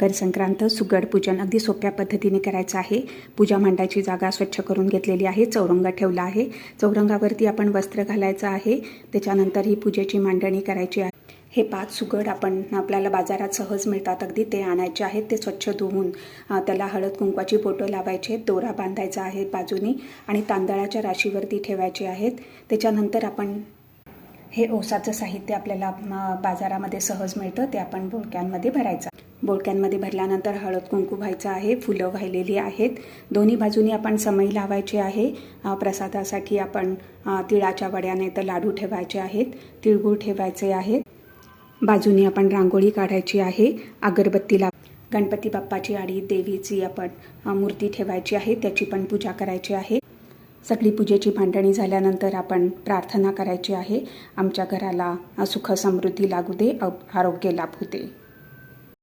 मकर संक्रांत सुगड पूजन अगदी सोप्या पद्धतीने करायचं आहे। पूजा मांडायची जागा स्वच्छ करून घेतलेली आहे। चौरंग ठेवला आहे। चौरंगावरती आपण वस्त्र घालायचं आहे। त्याच्यानंतर ही पूजेची मांडणी करायची आहे। हे 5 सुगड आपल्याला बाजारात सहज मिळतात, अगदी ते आणायचे आहेत। ते स्वच्छ धुवून त्याला हळद कुंकवाची बोटं लावायचे, दोरा बांधायचा आहे बाजूनी आणि तांदळाच्या राशीवरती ठेवायचे आहेत। त्याच्यानंतर आपण हे ओसाचं साहित्य आपल्याला बाजारामध्ये सहज मिळतं, ते आपण बोळक्यांमध्ये भरायचं। बोळक्यांमध्ये भरल्यानंतर हळद कुंकू व्हायचं आहे। फुलं वाहिलेली आहेत। दोन्ही बाजूनी आपण समई लावायची आहे। प्रसादासाठी आपण तिळाच्या वड्याने तर लाडू ठेवायचे आहेत, तिळगुळ ठेवायचे आहेत। बाजूनी आपण रांगोळी काढायची आहे। अगरबत्तीला गणपती बाप्पाची आणि देवीची आपण मूर्ती ठेवायची आहे, त्याची पण पूजा करायची आहे। सगळी पूजेची मांडणी झाल्यानंतर आपण प्रार्थना करायची आहे, आमच्या घराला सुख समृद्धी लागू दे, आरोग्य लाभू दे।